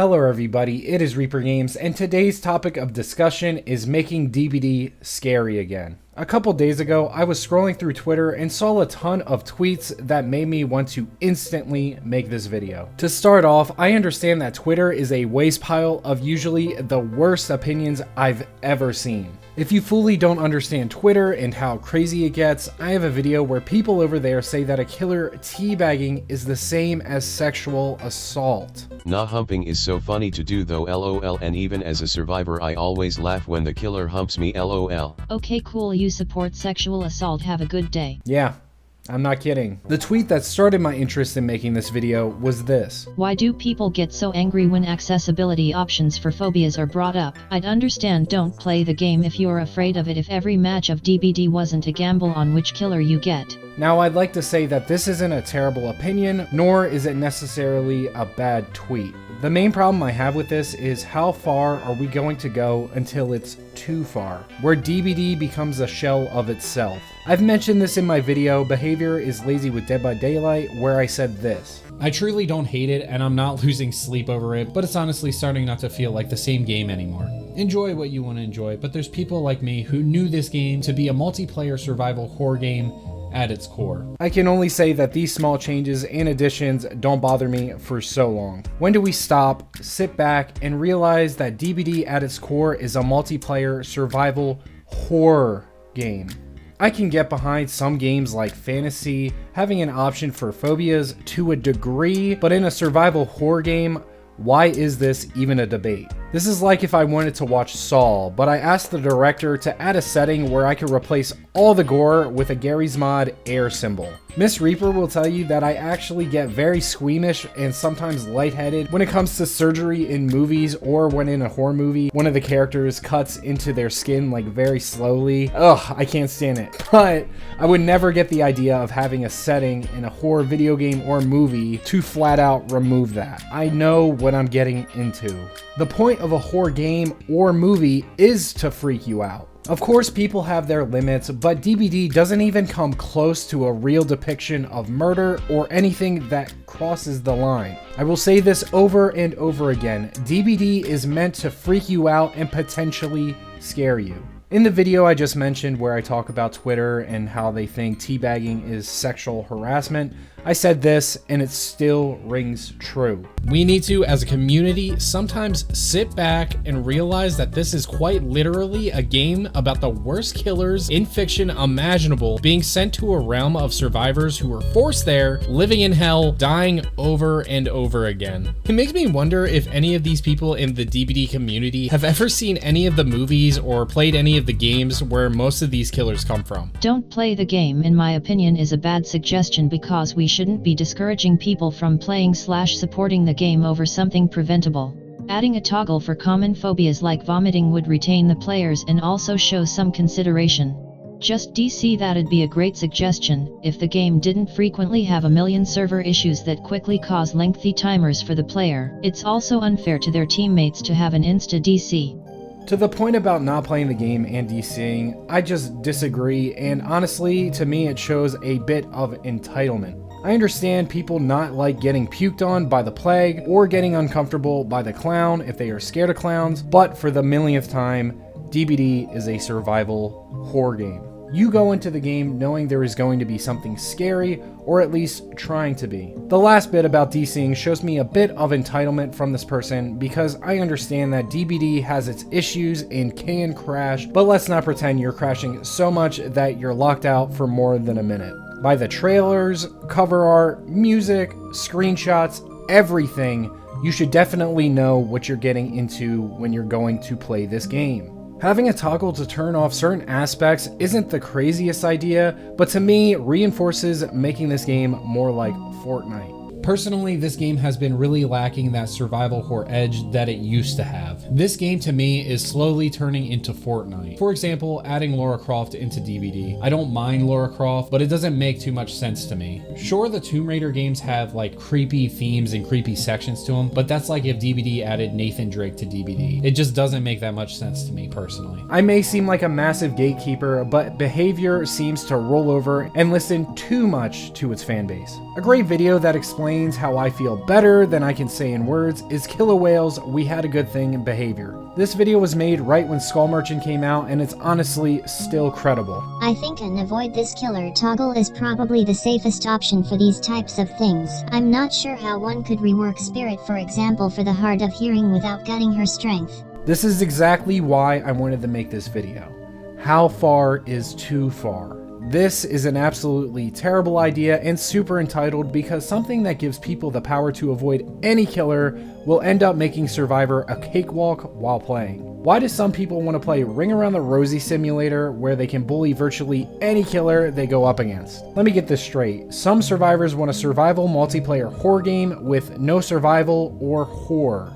Hello everybody, it is Reaper Games, and today's topic of discussion is making DBD scary again. A couple days ago, I was scrolling through Twitter and saw a ton of tweets that made me want to instantly make this video. To start off, I understand that Twitter is a waste pile of usually the worst opinions I've ever seen. If you fully don't understand Twitter and how crazy it gets, I have a video where people over there say that a killer teabagging is the same as sexual assault. Nah, humping is so funny to do though, lol, and even as a survivor I always laugh when the killer humps me, lol. Okay, cool, you support sexual assault, have a good day. Yeah, I'm not kidding. The tweet that started my interest in making this video was this. Why do people get so angry when accessibility options for phobias are brought up? I'd understand don't play the game if you're afraid of it if every match of DBD wasn't a gamble on which killer you get. Now, I'd like to say that this isn't a terrible opinion, nor is it necessarily a bad tweet. The main problem I have with this is how far are we going to go until it's too far, where DBD becomes a shell of itself. I've mentioned this in my video, Behavior is Lazy with Dead by Daylight, where I said this. I truly don't hate it, and I'm not losing sleep over it, but it's honestly starting not to feel like the same game anymore. Enjoy what you want to enjoy, but there's people like me who knew this game to be a multiplayer survival horror game at its core. I can only say that these small changes and additions don't bother me for so long. When do we stop, sit back, and realize that DBD at its core is a multiplayer survival horror game? I can get behind some games like fantasy having an option for phobias to a degree, but in a survival horror game, why is this even a debate? This is like if I wanted to watch Saw, but I asked the director to add a setting where I could replace all the gore with a Gary's Mod air symbol. Miss Reaper will tell you that I actually get very squeamish and sometimes lightheaded when it comes to surgery in movies, or when in a horror movie, one of the characters cuts into their skin like very slowly. Ugh, I can't stand it. But I would never get the idea of having a setting in a horror video game or movie to flat out remove that. I know what I'm getting into. The point of a horror game or movie is to freak you out. Of course, people have their limits, but DBD doesn't even come close to a real depiction of murder or anything that crosses the line. I will say this over and over again, DBD is meant to freak you out and potentially scare you. In the video I just mentioned where I talk about Twitter and how they think teabagging is sexual harassment, I said this and it still rings true. We need to, as a community, sometimes sit back and realize that this is quite literally a game about the worst killers in fiction imaginable being sent to a realm of survivors who were forced there, living in hell, dying over and over again. It makes me wonder if any of these people in the DBD community have ever seen any of the movies or played any of the games where most of these killers come from. Don't play the game, in my opinion, is a bad suggestion because we shouldn't be discouraging people from playing/supporting the game over something preventable. Adding a toggle for common phobias like vomiting would retain the players and also show some consideration. Just DC, that'd be a great suggestion, if the game didn't frequently have a million server issues that quickly cause lengthy timers for the player. It's also unfair to their teammates to have an insta DC. To the point about not playing the game and DCing, I just disagree, and honestly, to me it shows a bit of entitlement. I understand people not like getting puked on by the plague or getting uncomfortable by the clown if they are scared of clowns, but for the millionth time, DBD is a survival horror game. You go into the game knowing there is going to be something scary, or at least trying to be. The last bit about DCing shows me a bit of entitlement from this person because I understand that DBD has its issues and can crash, but let's not pretend you're crashing so much that you're locked out for more than a minute. By the trailers, cover art, music, screenshots, everything, you should definitely know what you're getting into when you're going to play this game. Having a toggle to turn off certain aspects isn't the craziest idea, but to me, reinforces making this game more like Fortnite. Personally, this game has been really lacking that survival horror edge that it used to have. This game to me is slowly turning into Fortnite. For example, adding Lara Croft into DBD. I don't mind Lara Croft, but it doesn't make too much sense to me. Sure, the Tomb Raider games have like creepy themes and creepy sections to them, but that's like if DBD added Nathan Drake to DBD. It just doesn't make that much sense to me personally. I may seem like a massive gatekeeper, but Behavior seems to roll over and listen too much to its fan base. A great video that explains explains how I feel better than I can say in words is killer whales, we had a good thing in behavior. This video was made right when Skull Merchant came out, and it's honestly still credible. I think an avoid this killer toggle is probably the safest option for these types of things. I'm not sure how one could rework Spirit, for example, for the hard of hearing without gutting her strength. This is exactly why I wanted to make this video. How far is too far? This is an absolutely terrible idea and super entitled, because something that gives people the power to avoid any killer will end up making Survivor a cakewalk while playing. Why do some people want to play Ring Around the Rosie Simulator where they can bully virtually any killer they go up against? Let me get this straight. Some survivors want a survival multiplayer horror game with no survival or horror.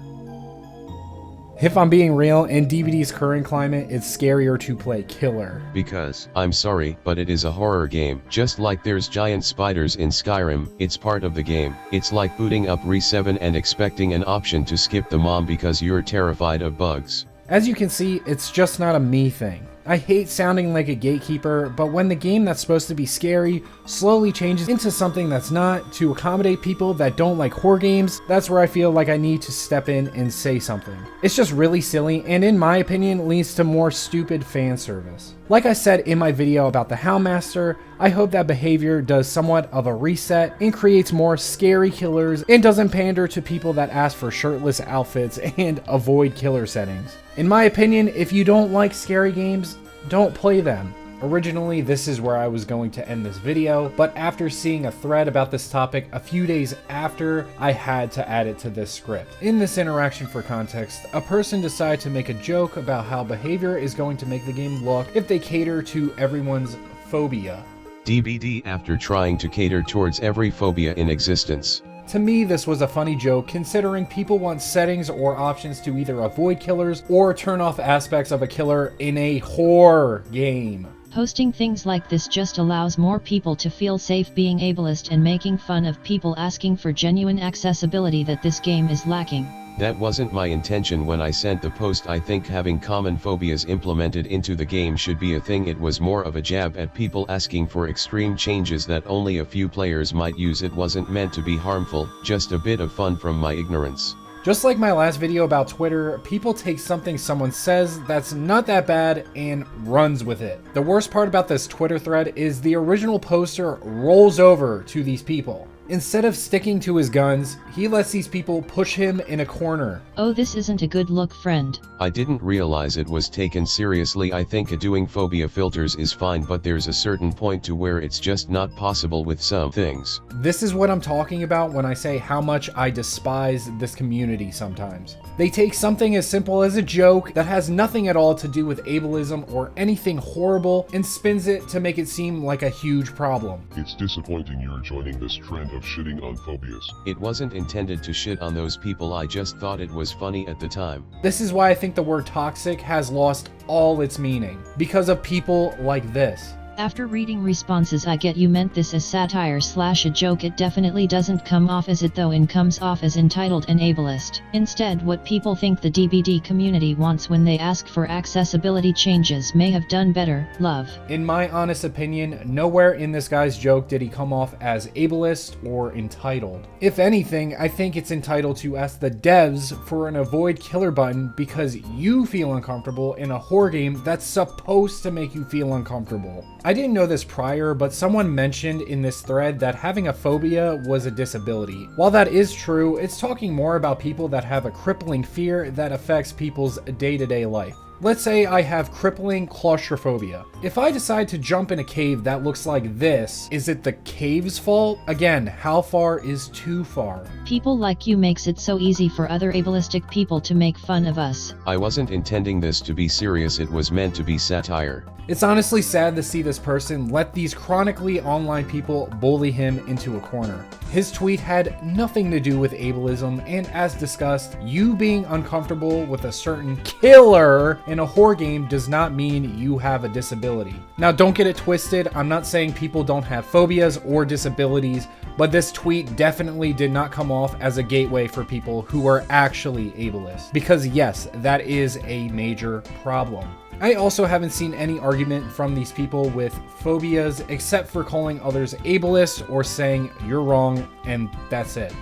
If I'm being real, in DBD's current climate, it's scarier to play killer. Because, I'm sorry, but it is a horror game. Just like there's giant spiders in Skyrim, it's part of the game. It's like booting up Re7 and expecting an option to skip the mom because you're terrified of bugs. As you can see, it's just not a me thing. I hate sounding like a gatekeeper, but when the game that's supposed to be scary slowly changes into something that's not, to accommodate people that don't like horror games, that's where I feel like I need to step in and say something. It's just really silly, and in my opinion, leads to more stupid fan service. Like I said in my video about the Houndmaster, I hope that behavior does somewhat of a reset and creates more scary killers and doesn't pander to people that ask for shirtless outfits and avoid killer settings. In my opinion, if you don't like scary games, don't play them. Originally, this is where I was going to end this video, but after seeing a thread about this topic a few days after, I had to add it to this script. In this interaction, for context, a person decided to make a joke about how behavior is going to make the game look if they cater to everyone's phobia. DBD after trying to cater towards every phobia in existence. To me, this was a funny joke, considering people want settings or options to either avoid killers or turn off aspects of a killer in a horror game. Posting things like this just allows more people to feel safe being ableist and making fun of people asking for genuine accessibility that this game is lacking. That wasn't my intention when I sent the post. I think having common phobias implemented into the game should be a thing. It was more of a jab at people asking for extreme changes that only a few players might use. It wasn't meant to be harmful, just a bit of fun from my ignorance. Just like my last video about Twitter, people take something someone says that's not that bad and runs with it. The worst part about this Twitter thread is the original poster rolls over to these people. Instead of sticking to his guns, he lets these people push him in a corner. Oh, this isn't a good look, friend. I didn't realize it was taken seriously. I think doing phobia filters is fine, but there's a certain point to where it's just not possible with some things. This is what I'm talking about when I say how much I despise this community sometimes. They take something as simple as a joke that has nothing at all to do with ableism or anything horrible and spins it to make it seem like a huge problem. It's disappointing you're joining this trend of shitting on phobias. It wasn't intended to shit on those people. I just thought it was funny at the time. This is why I think the word toxic has lost all its meaning, because of people like this. After reading responses, I get you meant this as satire / a joke. It definitely doesn't come off as it though, and comes off as entitled and ableist. Instead, what people think the DBD community wants when they ask for accessibility changes may have done better, love. In my honest opinion, nowhere in this guy's joke did he come off as ableist or entitled. If anything, I think it's entitled to ask the devs for an avoid killer button because you feel uncomfortable in a horror game that's supposed to make you feel uncomfortable. I didn't know this prior, but someone mentioned in this thread that having a phobia was a disability. While that is true, it's talking more about people that have a crippling fear that affects people's day-to-day life. Let's say I have crippling claustrophobia. If I decide to jump in a cave that looks like this, is it the cave's fault? Again, how far is too far? People like you makes it so easy for other ableistic people to make fun of us. I wasn't intending this to be serious. It was meant to be satire. It's honestly sad to see this person let these chronically online people bully him into a corner. His tweet had nothing to do with ableism, and as discussed, you being uncomfortable with a certain killer in a horror game does not mean you have a disability. Now, don't get it twisted, I'm not saying people don't have phobias or disabilities, but this tweet definitely did not come off as a gateway for people who are actually ableist. Because yes, that is a major problem. I also haven't seen any argument from these people with phobias except for calling others ableist or saying you're wrong and that's it.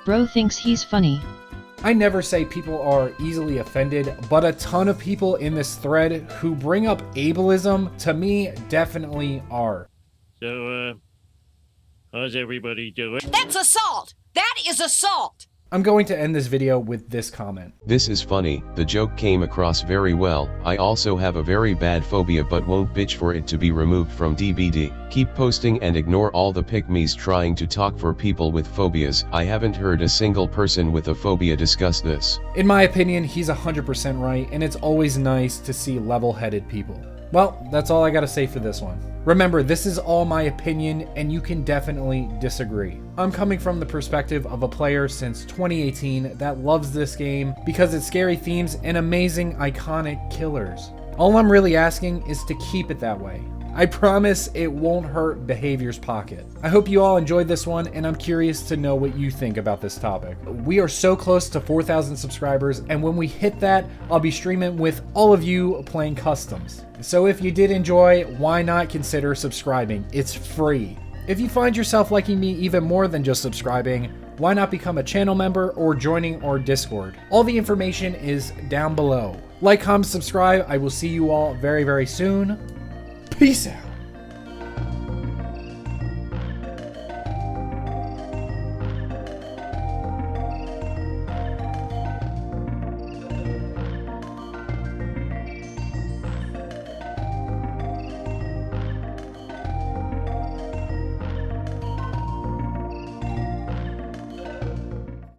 Bro thinks he's funny. I never say people are easily offended, but a ton of people in this thread who bring up ableism to me definitely are. So, how's everybody doing? That's assault! That is assault! I'm going to end this video with this comment. This is funny, the joke came across very well. I also have a very bad phobia but won't bitch for it to be removed from DBD. Keep posting and ignore all the pick-me's trying to talk for people with phobias. I haven't heard a single person with a phobia discuss this. In my opinion, he's 100% right, and it's always nice to see level-headed people. Well, that's all I gotta say for this one. Remember, this is all my opinion, and you can definitely disagree. I'm coming from the perspective of a player since 2018 that loves this game because its scary themes and amazing iconic killers. All I'm really asking is to keep it that way. I promise it won't hurt behavior's pocket. I hope you all enjoyed this one, and I'm curious to know what you think about this topic. We are so close to 4,000 subscribers, and when we hit that, I'll be streaming with all of you playing customs. So if you did enjoy, why not consider subscribing? It's free. If you find yourself liking me even more than just subscribing, why not become a channel member or joining our Discord? All the information is down below. Like, comment, subscribe. I will see you all very, very soon. Peace out.